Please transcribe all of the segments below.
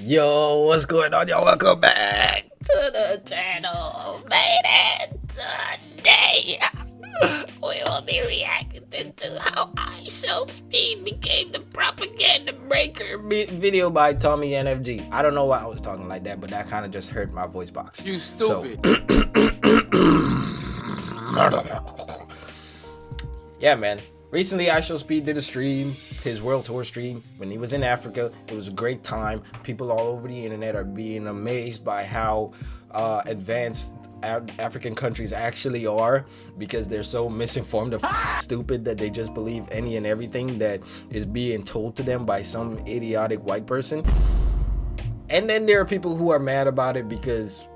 Yo, what's going on, y'all? Welcome back to the channel. Made it today. We will be reacting to how IShowSpeed became the propaganda breaker video by Tommy NFG. I don't know why I was talking like that, but that kind of just hurt my voice box. You stupid. Yeah, man. Recently, IShowSpeed did a stream, his world tour stream, when he was in Africa. It was a great time. People all over the internet are being amazed by how advanced African countries actually are, because they're so misinformed and stupid that they just believe any and everything that is being told to them by some idiotic white person. And then there are people who are mad about it because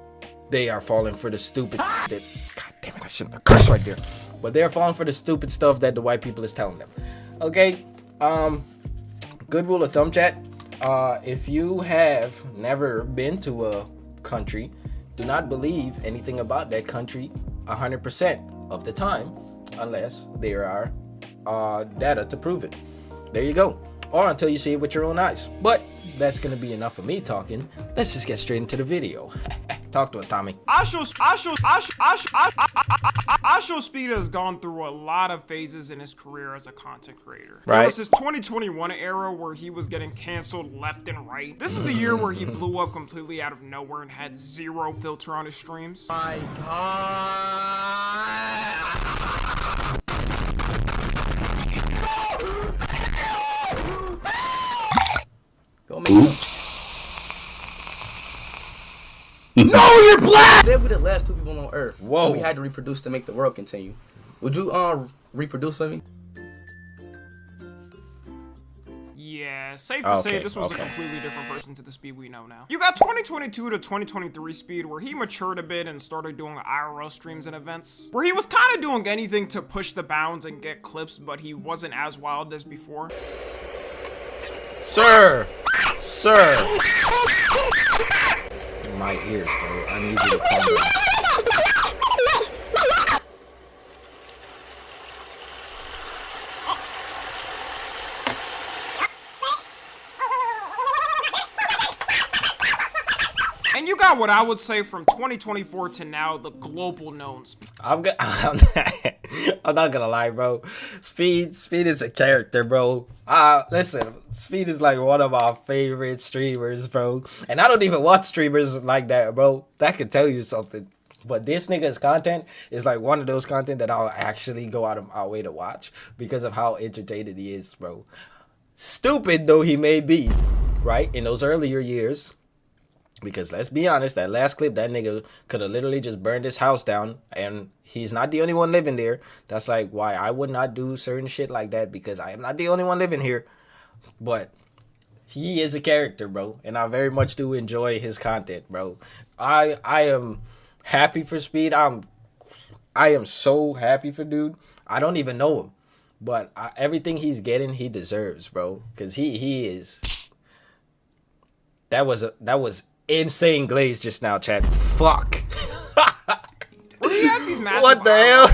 they are falling for the stupid that, god damn it, I shouldn't have cursed right there. But they're falling for the stupid stuff that the white people is telling them. Okay, good rule of thumb, chat. If you have never been to a country, do not believe anything about that country 100% of the time, unless there are data to prove it. There you go. Or until you see it with your own eyes. But that's gonna be enough of me talking. Let's just get straight into the video. Talk to us, Tommy. IShowSpeed has gone through a lot of phases in his career as a content creator. Right. There was his 2021 era where he was getting canceled left and right. This is the year where he blew up completely out of nowhere and had zero filter on his streams. My God. Go make some. No, you're black! Say we're the last two people on Earth. Whoa. And we had to reproduce to make the world continue. Would you reproduce with me? Yeah, safe to say this was a completely different person to the Speed we know now. You got 2022 to 2023 Speed, where he matured a bit and started doing IRL streams and events, where he was kind of doing anything to push the bounds and get clips, but he wasn't as wild as before. Sir! My ears, bro. I need you to calm down. And you got what I would say from 2024 to now, the global known Speed. I'm not gonna lie, bro. Speed is a character, bro. Listen, Speed is like one of my favorite streamers, bro. And I don't even watch streamers like that, bro. That could tell you something. But this nigga's content is like one of those content that I'll actually go out of my way to watch because of how entertaining he is, bro. Stupid though he may be, right? In those earlier years. Because let's be honest, that last clip, that nigga could have literally just burned his house down, and he's not the only one living there. That's like why I would not do certain shit like that, because I am not the only one living here. But he is a character, bro, and I very much do enjoy his content, bro. I am happy for Speed. I am so happy for dude. I don't even know him, but everything he's getting, he deserves, bro, because he is. That was insane glaze just now, chat. Fuck. Well, he has these massive What the hell?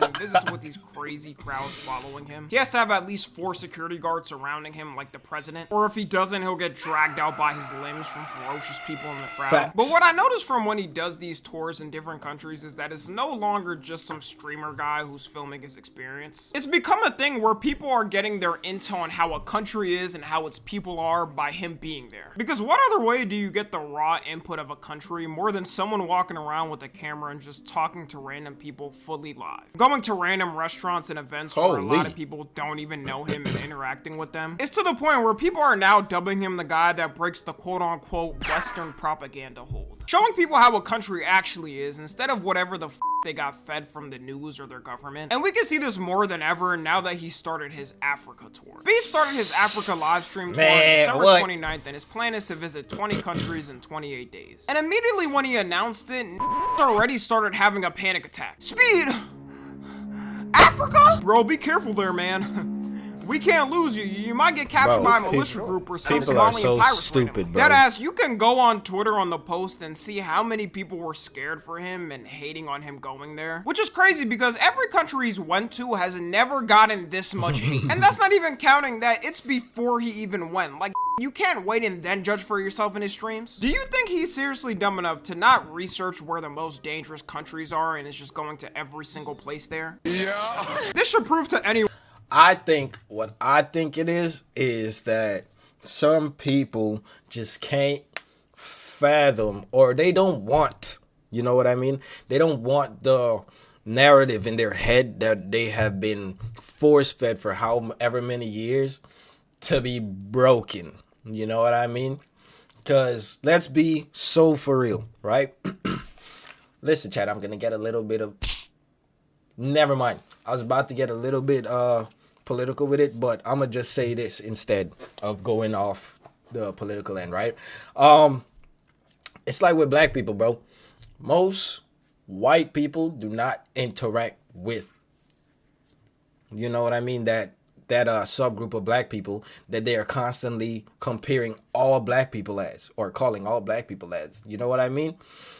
and visits with these crazy crowds following him. He has to have at least 4 security guards surrounding him like the president. Or if he doesn't, he'll get dragged out by his limbs from ferocious people in the crowd. Facts. But what I noticed from when he does these tours in different countries is that it's no longer just some streamer guy who's filming his experience. It's become a thing where people are getting their intel on how a country is and how its people are by him being there. Because what other way do you get the raw input of a country more than someone walking around with a camera and just talking to random people fully live? Going to random restaurants and events where a lot of people don't even know him and interacting with them. It's to the point where people are now dubbing him the guy that breaks the quote-unquote Western propaganda hold. Showing people how a country actually is instead of whatever the f they got fed from the news or their government. And we can see this more than ever now that he started his Africa tour. Speed started his Africa live stream tour on December 29th, and his plan is to visit 20 countries in 28 days. And immediately when he announced it, already started having a panic attack. Speed! Africa? Bro, be careful there, man. We can't lose you. You might get captured by a militia group or some people are Somalian so pirates. stupid, bro. Deadass, you can go on Twitter on the post and see how many people were scared for him and hating on him going there. Which is crazy because every country he's went to has never gotten this much hate. And that's not even counting that it's before he even went. Like, you can't wait and then judge for yourself in his streams. Do you think he's seriously dumb enough to not research where the most dangerous countries are and is just going to every single place there? Yeah. This should prove to anyone. What I think it is that some people just can't fathom, or they don't want, you know what I mean? They don't want the narrative in their head that they have been force-fed for however many years to be broken. You know what I mean? Because let's be so for real, right? Listen, chat, I'm going to get a little bit of... Never mind. I was about to get a little bit political with it, but I'm going to just say this instead of going off the political end, right? It's like with black people, bro. Most white people do not interact with, you know what I mean, that subgroup of black people that they are constantly comparing all black people as, or calling all black people as, you know what I mean?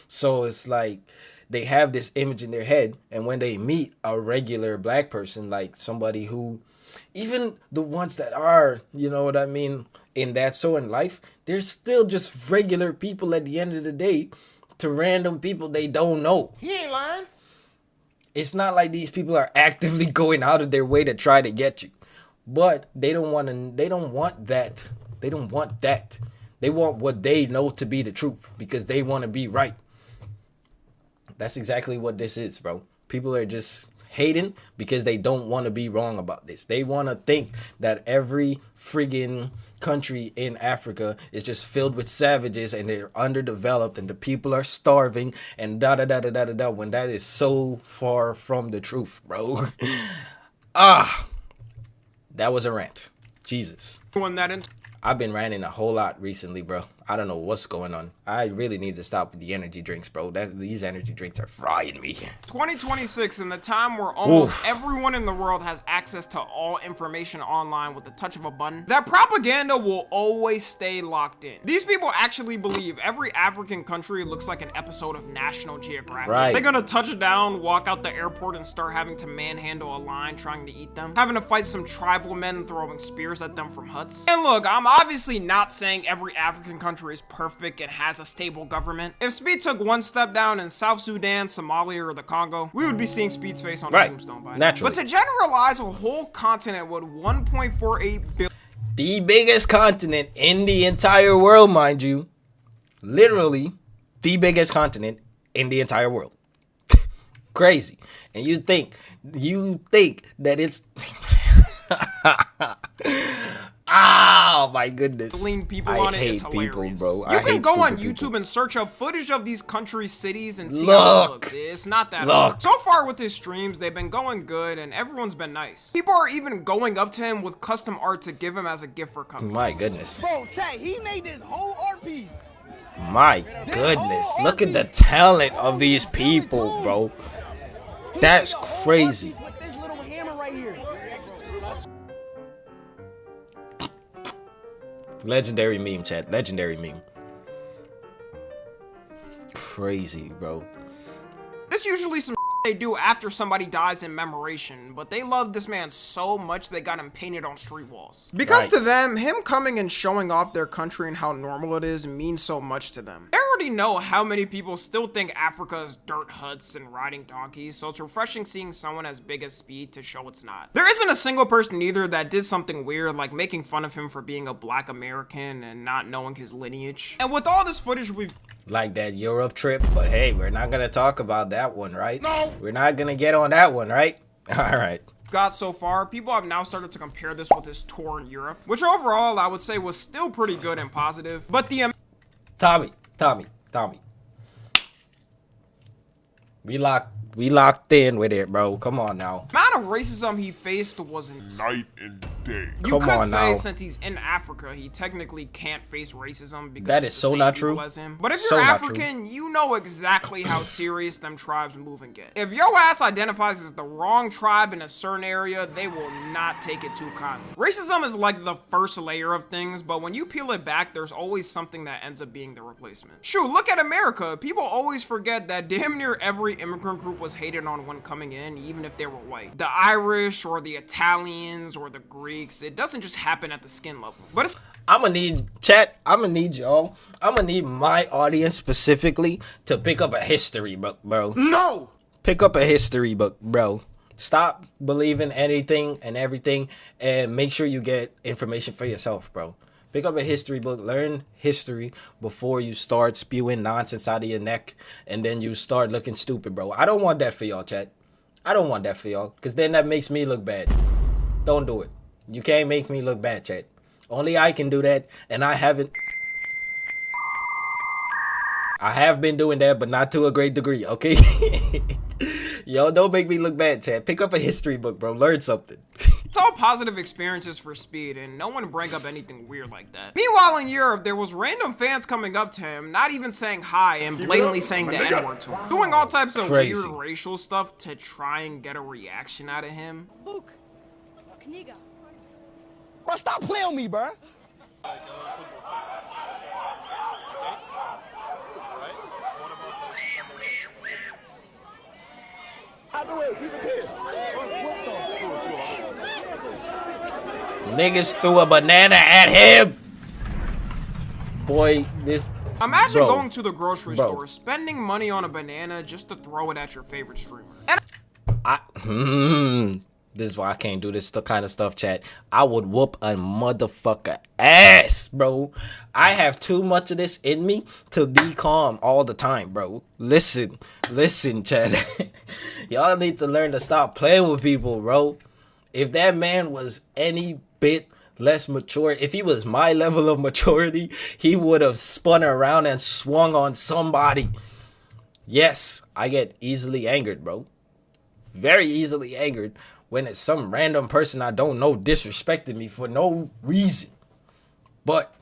So it's like they have this image in their head, and when they meet a regular black person, like somebody who, even the ones that are, you know what I mean, in that so in life, they're still just regular people at the end of the day to random people they don't know. He ain't lying. It's not like these people are actively going out of their way to try to get you. But they don't want that. They don't want that. They want what they know to be the truth because they want to be right. That's exactly what this is, bro. People are just hating because they don't want to be wrong about this. They want to think that every friggin' country in Africa is just filled with savages and they're underdeveloped and the people are starving and da-da-da-da-da-da, when that is so far from the truth, bro. That was a rant. Jesus. I've been ranting a whole lot recently, bro. I don't know what's going on. I really need to stop with the energy drinks, bro. These energy drinks are frying me. 2026, in the time where almost everyone in the world has access to all information online with the touch of a button, that propaganda will always stay locked in. These people actually believe every African country looks like an episode of National Geographic. Right. They're gonna touch down, walk out the airport, and start having to manhandle a lion trying to eat them, having to fight some tribal men throwing spears at them from huts. And look, I'm obviously not saying every African country is perfect and has a stable government. If Speed took one step down in South Sudan, Somalia, or the Congo, we would be seeing Speed's face on the tombstone by now. Naturally. But to generalize a whole continent with 1.48 billion, the biggest continent in the entire world, mind you, literally the biggest continent in the entire world. Crazy. And you think that it's oh my goodness. People I on hate it is hilarious. people, bro. You I can hate go on stupid YouTube people. and search up footage of these countries' cities and see Look. how it looks. It's not that hard. Look. So far with his streams, they've been going good and everyone's been nice. People are even going up to him with custom art to give him as a gift for coming. My goodness. Bro, chat, he made this whole art piece. My goodness. Look at the talent of these people, bro. That's crazy. With this little hammer right here. Legendary meme, chat. Legendary meme. Crazy, bro. This usually some they do after somebody dies in commemoration, but they love this man so much they got him painted on street walls. Because to them, him coming and showing off their country and how normal it is means so much to them. They already know how many people still think Africa is dirt huts and riding donkeys, so it's refreshing seeing someone as big as Speed to show it's not. There isn't a single person either that did something weird like making fun of him for being a black American and not knowing his lineage. And with all this footage we've Like that Europe trip, but hey, we're not gonna talk about that one, right? No. We're not gonna get on that one, right? All right. got so far, people have now started to compare this with his tour in Europe, which overall I would say was still pretty good and positive, but the Tommy. We locked in with it, bro. Come on now. amount of racism he faced was night and day. You Come could on say now. since he's in Africa, he technically can't face racism because That it's is the so same not people true. as him. But if So you're not true. African, you know exactly how serious them tribes move and get. If your ass identifies as the wrong tribe in a certain area, they will not take it too kindly. Racism is like the first layer of things, but when you peel it back, there's always something that ends up being the replacement. Shoot, look at America. People always forget that damn near every immigrant group was hated on when coming in, even if they were white. The Irish or the Italians or the Greeks, it doesn't just happen at the skin level. But it's I'm gonna need y'all. I'm gonna need my audience specifically to pick up a history book, bro. No! Pick up a history book, bro. Stop believing anything and everything, and make sure you get information for yourself, bro. Pick up a history book, learn history before you start spewing nonsense out of your neck, and then you start looking stupid, bro. I don't want that for y'all, chat. I don't want that for y'all, because then that makes me look bad. Don't do it. You can't make me look bad, chat. Only I can do that, and I haven't. I have been doing that, but not to a great degree, okay? Yo, don't make me look bad, chat. Pick up a history book, bro. Learn something. It's all positive experiences for Speed, and no one bring up anything weird like that. Meanwhile, in Europe, there was random fans coming up to him, not even saying hi, and blatantly saying the N-word to him. Doing all types of Crazy. weird racial stuff to try and get a reaction out of him. Luke, Kniga. Bro, stop playing with me, bro. Niggas threw a banana at him. Boy, this. Imagine Bro. going to the grocery Bro. store, spending money on a banana just to throw it at your favorite streamer. And This is why I can't do this kind of stuff, chat. I would whoop a motherfucker ass, bro. I have too much of this in me to be calm all the time, bro. Listen, chat. Y'all need to learn to stop playing with people, bro. If that man was any bit less mature, if he was my level of maturity, he would have spun around and swung on somebody. Yes, I get easily angered, bro. Very easily angered when it's some random person I don't know disrespecting me for no reason. But,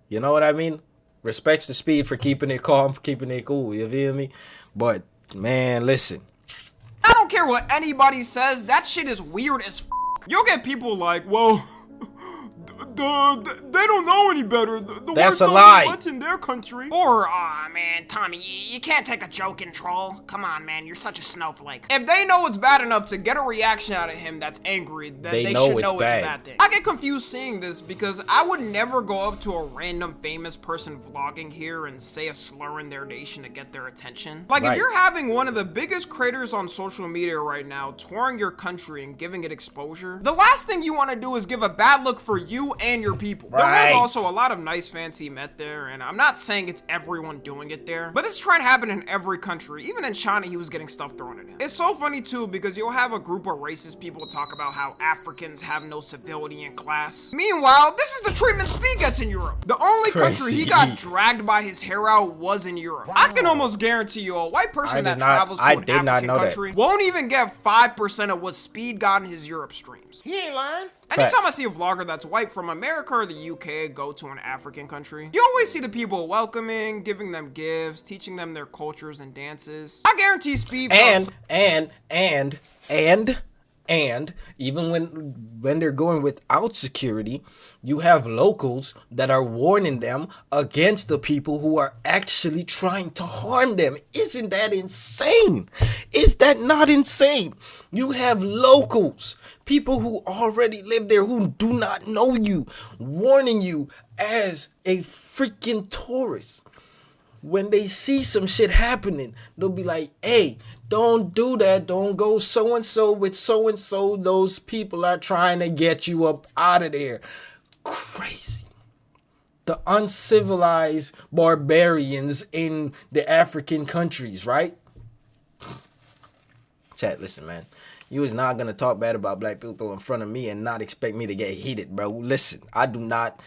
you know what I mean? Respects to Speed for keeping it calm, for keeping it cool, you feel me? But, man, listen. I don't care what anybody says, that shit is weird as f. You'll get people like, well, they don't know any better. The That's words a don't lie. mean much in their country. Or, aw, man, Tommy, you can't take a joke and troll. Come on, man, you're such a snowflake. If they know it's bad enough to get a reaction out of him that's angry, then they know should it's know it's a bad. bad thing. I get confused seeing this because I would never go up to a random famous person vlogging here and say a slur in their nation to get their attention. Like, if Right. you're having one of the biggest creators on social media right now touring your country and giving it exposure, the last thing you want to do is give a bad look for you and your people. There Right. was also a lot of nice fans he met there, and I'm not saying it's everyone doing it there, but this is trying to happen in every country. Even in China, he was getting stuff thrown at him. It's so funny too because you'll have a group of racist people talk about how Africans have no civility in class. Meanwhile, this is the treatment Speed gets in Europe. The only country he Crazy. got dragged by his hair out was in Europe. I can almost guarantee you a white person that travels to I an did not African know that. country won't even get 5% of what Speed got in his Europe streams. He ain't lying. Anytime I Facts. see a vlogger that's white from America or the UK go to an African country, you always see the people welcoming, giving them gifts, teaching them their cultures and dances. I guarantee Speed feels And even when they're going without security, you have locals that are warning them against the people who are actually trying to harm them. Isn't that insane? Is that not insane? You have locals, people who already live there who do not know you, warning you as a freaking tourist. When they see some shit happening, they'll be like, hey, don't do that. Don't go so-and-so with so-and-so. Those people are trying to get you up out of there. Crazy. The uncivilized barbarians in the African countries, right? Chat, listen, man. You is not going to talk bad about black people in front of me and not expect me to get heated, bro. Listen, I do not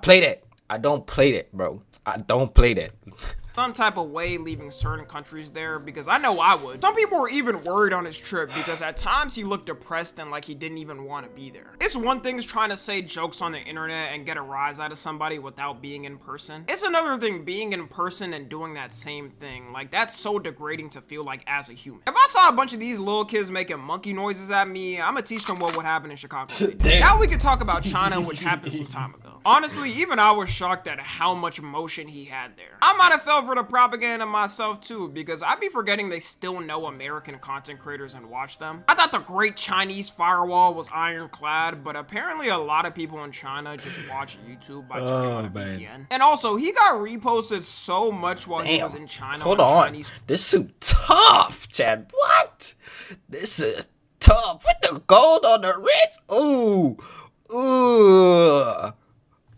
play that. I don't play that, bro. I don't play that. some type of way leaving certain countries there, because I know I would. Some people were even worried on his trip because at times he looked depressed and like he didn't even want to be there. It's one thing trying to say jokes on the internet and get a rise out of somebody without being in person. It's another thing being in person and doing that same thing. Like, that's so degrading to feel like as a human. If I saw a bunch of these little kids making monkey noises at me, I'm gonna teach them what would happen in Chicago. Now we can talk about China, which happened some time ago. Honestly, even I was shocked at how much motion he had there. I might have fell for the propaganda myself too, because I'd be forgetting they still know American content creators and watch them. I thought the Great Chinese Firewall was ironclad, but apparently a lot of people in China just watch YouTube by turning on a VPN. And also, he got reposted so much while he was in China. Hold on. This suit tough, Chad. What? This is tough. With the gold on the wrist. Ooh. Ooh.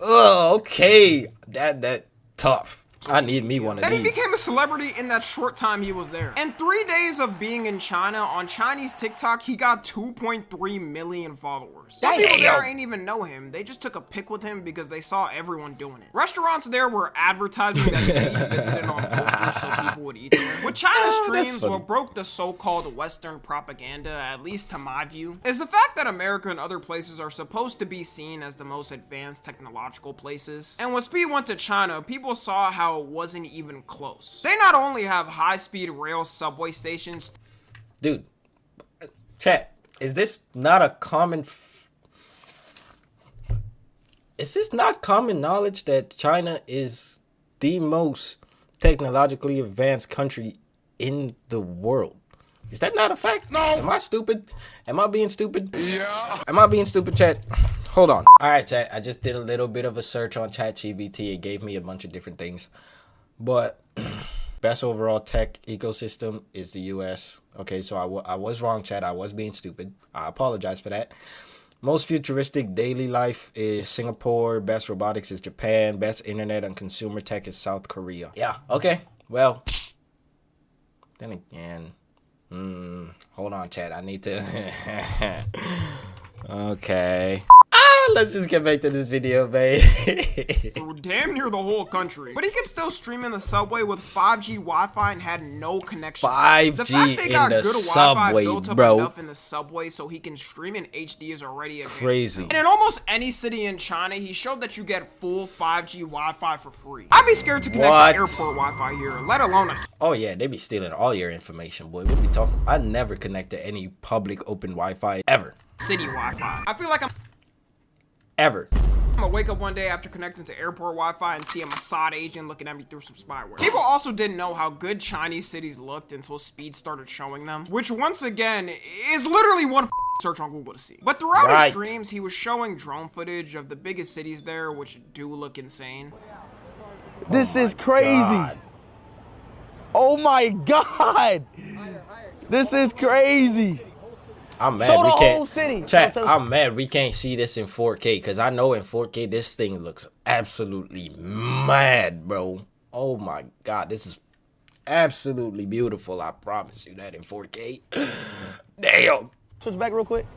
Oh, okay. That tough. I need me one of these. And he became a celebrity in that short time he was there. In 3 days of being in China, on Chinese TikTok, he got 2.3 million followers. Some people there ain't even know him. They just took a pic with him because they saw everyone doing it. Restaurants there were advertising that he visited on posters so people would eat there. With China's streams, what broke the so-called Western propaganda, at least to my view, is the fact that America and other places are supposed to be seen as the most advanced technological places. And when Speed went to China, people saw how it wasn't even close. They not only have high-speed rail subway stations. Dude, chat, is this not a common... Is this not common knowledge that China is the most technologically advanced country in the world? Is that not a fact? No. Am I stupid? Am I being stupid? Yeah. Am I being stupid, chat? Hold on. All right, chat. I just did a little bit of a search on ChatGPT. It gave me a bunch of different things. But best overall tech ecosystem is the US. Okay, so I was wrong, chat. I was being stupid. I apologize for that. Most futuristic daily life is Singapore. Best robotics is Japan. Best internet and consumer tech is South Korea. Yeah, okay. Well, then again... hold on, chat. I need to... Okay. Let's just get back to this video, babe. Damn near the whole country. But he could still stream in the subway with 5G Wi-Fi and had no connection. 5G the fact they got in the good subway, Wi-Fi built up bro. enough in the subway so he can stream in HD is already crazy. And in almost any city in China, he showed that you get full 5G Wi-Fi for free. I'd be scared to connect to airport Wi-Fi here, let alone a... Oh yeah, they be stealing all your information, boy. What are we talking? I never connect to any public open Wi-Fi ever. City Wi-Fi. I feel like I'm gonna wake up one day after connecting to airport Wi-Fi and see a Mossad agent looking at me through some spyware. People also didn't know how good Chinese cities looked until Speed started showing them, which once again is literally one search on Google to see. But throughout his streams, he was showing drone footage of the biggest cities there, which do look insane. This is crazy. Oh my God. This is crazy. I'm mad we can't. Chat, I'm mad we can't see this in 4K because I know in 4K this thing looks absolutely mad, bro. Oh my God, this is absolutely beautiful. I promise you that in 4K. Damn. Switch back real quick.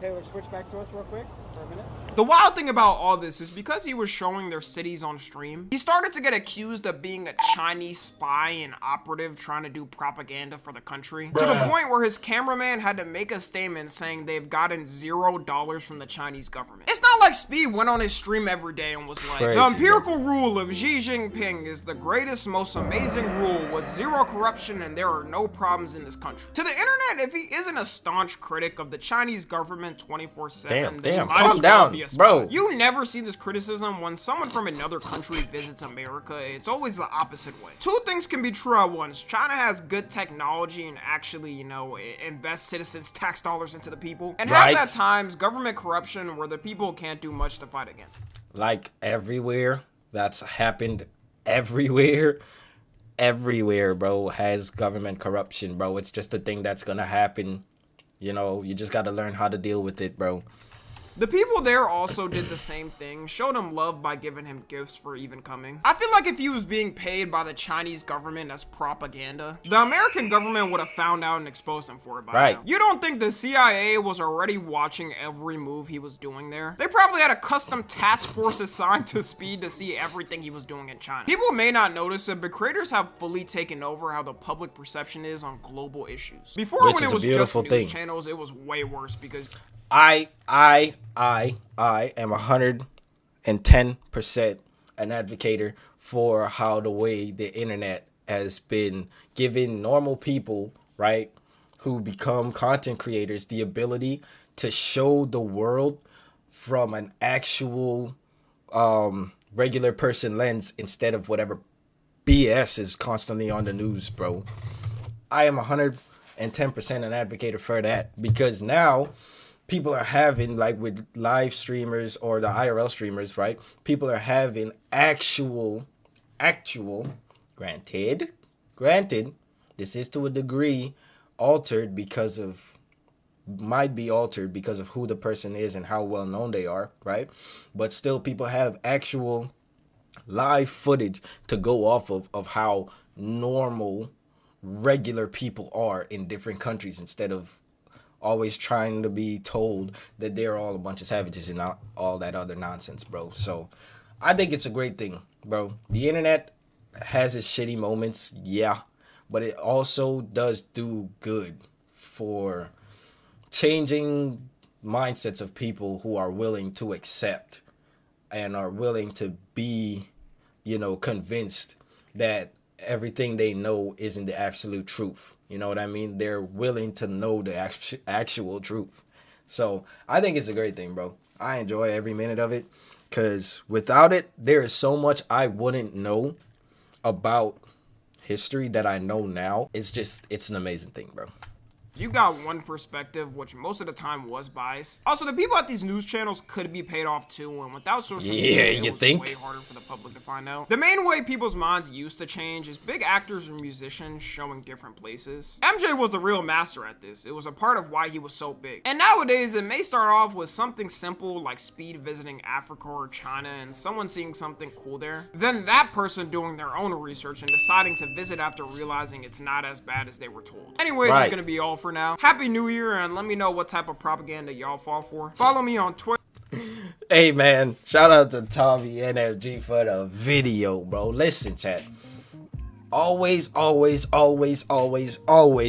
Taylor, switch back to us real quick for a minute. The wild thing about all this is because he was showing their cities on stream, he started to get accused of being a Chinese spy and operative trying to do propaganda for the country. To the point where his cameraman had to make a statement saying they've gotten $0 from the Chinese government. It's not like Speed went on his stream every day and was like, the empirical rule of Xi Jinping is the greatest, most amazing rule with zero corruption and there are no problems in this country. To the internet, if he isn't a staunch critic of the Chinese government 24/7, damn, calm down, bro. You never see this criticism when someone from another country visits America. It's always the opposite way. Two things can be true at once. China has good technology and actually, you know, invests citizens' tax dollars into the people, and has at times government corruption where the people can't do much to fight against. Like everywhere, that's happened everywhere. Everywhere, bro, has government corruption, bro. It's just a thing that's gonna happen. You know, you just gotta learn how to deal with it, bro. The people there also did the same thing, showed him love by giving him gifts for even coming. I feel like if he was being paid by the Chinese government as propaganda, the American government would have found out and exposed him for it by Right. now. You don't think the CIA was already watching every move he was doing there? They probably had a custom task force assigned to Speed to see everything he was doing in China. People may not notice it, but creators have fully taken over how the public perception is on global issues. Before, Which when is it a was just beautiful news thing. channels, it was way worse because I am 110% an advocator for how the way the internet has been giving normal people, right, who become content creators, the ability to show the world from an actual regular person lens instead of whatever BS is constantly on the news, bro. I am 110% an advocate for that, because now people are having, like with live streamers or the IRL streamers, right? People are having actual, granted, this is to a degree altered because of, might be altered because of who the person is and how well known they are, right? But still, people have actual live footage to go off of how normal, regular people are in different countries, instead of always trying to be told that they're all a bunch of savages and all that other nonsense, bro. So I think it's a great thing, bro. The internet has its shitty moments, yeah, but it also does do good for changing mindsets of people who are willing to accept and are willing to be, convinced that everything they know isn't the absolute truth. You know what I mean? They're willing to know the actual truth. So I think it's a great thing, bro. I enjoy every minute of it, because without it, there is so much I wouldn't know about history that I know now. It's an amazing thing, bro. you got one perspective, which most of the time was biased. Also, the people at these news channels could be paid off too, and without social media, it was way harder for the public to find out. The main way people's minds used to change is big actors or musicians showing different places. MJ was the real master at this. It was a part of why he was so big. And nowadays, it may start off with something simple like Speed visiting Africa or China and someone seeing something cool there. Then that person doing their own research and deciding to visit after realizing it's not as bad as they were told. Anyways, it's gonna be all for now. Happy New Year, and let me know what type of propaganda y'all fall for. Follow me on Twitter. Hey man, shout out to Tommy NFG for the video, bro. Listen, chat. Always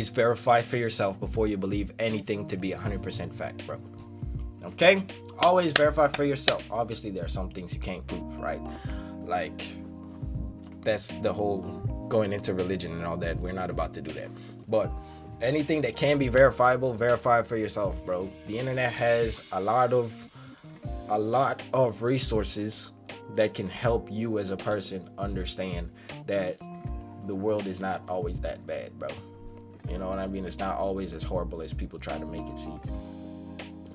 verify for yourself before you believe anything to be 100% fact, bro. Okay? Always verify for yourself. Obviously, there are some things you can't prove, right? Like, that's the whole going into religion and all that. We're not about to do that. But anything that can be verifiable, verify for yourself, bro. The internet has a lot of resources that can help you as a person understand that the world is not always that bad, bro. You know what I mean? It's not always as horrible as people try to make it seem.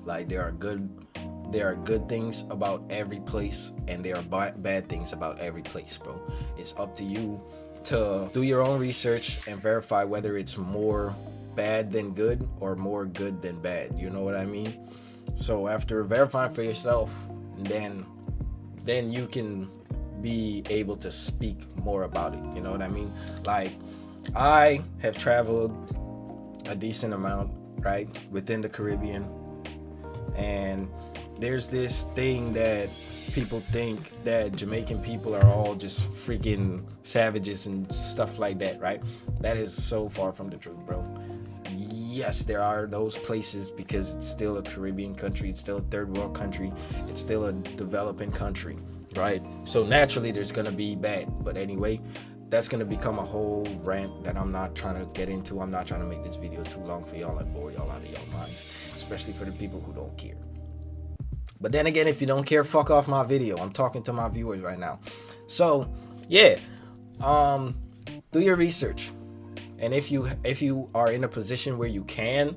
Like, there are good things about every place, and there are bad things about every place, bro. It's up to you to do your own research and verify whether it's more bad than good or more good than bad. You know what I mean? So after verifying for yourself, then you can be able to speak more about it. You know what I mean? Like, I have traveled a decent amount, right, within the Caribbean, and there's this thing that people think that Jamaican people are all just freaking savages and stuff like that, right? That is so far from the truth, bro. Yes, there are those places because it's still a Caribbean country, it's still a third world country, it's still a developing country, right? So naturally there's gonna be bad, but anyway, that's gonna become a whole rant that I'm not trying to get into. I'm not trying to make this video too long for y'all and bore y'all out of y'all minds, especially for the people who don't care. But then again, if you don't care, fuck off my video. I'm talking to my viewers right now. So yeah, do your research. And if you are in a position where you can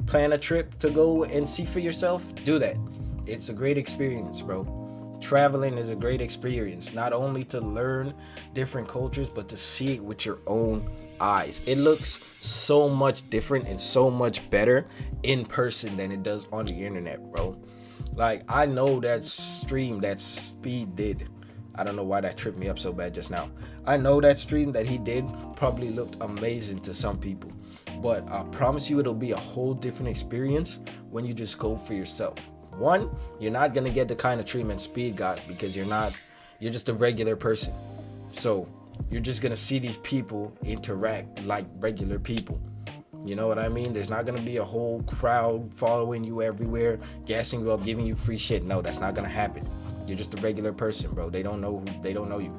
plan a trip to go and see for yourself, do that. It's a great experience, bro. Traveling is a great experience, not only to learn different cultures, but to see it with your own eyes. It looks so much different and so much better in person than it does on the internet, bro. Like, I know that stream that Speed did. I don't know why that tripped me up so bad just now. I know that stream that he did probably looked amazing to some people. But I promise you it'll be a whole different experience when you just go for yourself. One, you're not gonna get the kind of treatment Speed got because you're just a regular person. So you're just gonna see these people interact like regular people. You know what I mean? There's not gonna be a whole crowd following you everywhere, gassing you up, giving you free shit. No, that's not gonna happen. You're just a regular person, bro. They don't know you.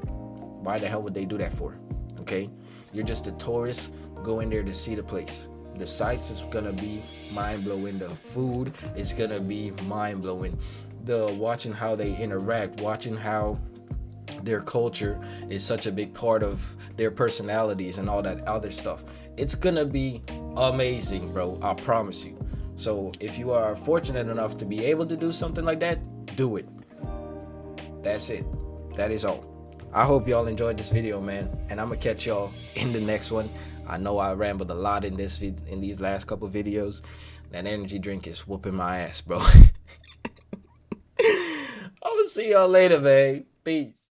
Why the hell would they do that for? Okay? You're just a tourist going there to see the place. The sights is gonna be mind-blowing. The food is gonna be mind-blowing. Watching how they interact, watching how their culture is such a big part of their personalities and all that other stuff. It's gonna be amazing, bro. I promise you. So if you are fortunate enough to be able to do something like that, do it. That's it. That is all. I hope y'all enjoyed this video, man, and I'm gonna catch y'all in the next one. I know I rambled a lot in these last couple videos. That energy drink is whooping my ass, bro. I'm gonna see y'all later, man. Peace.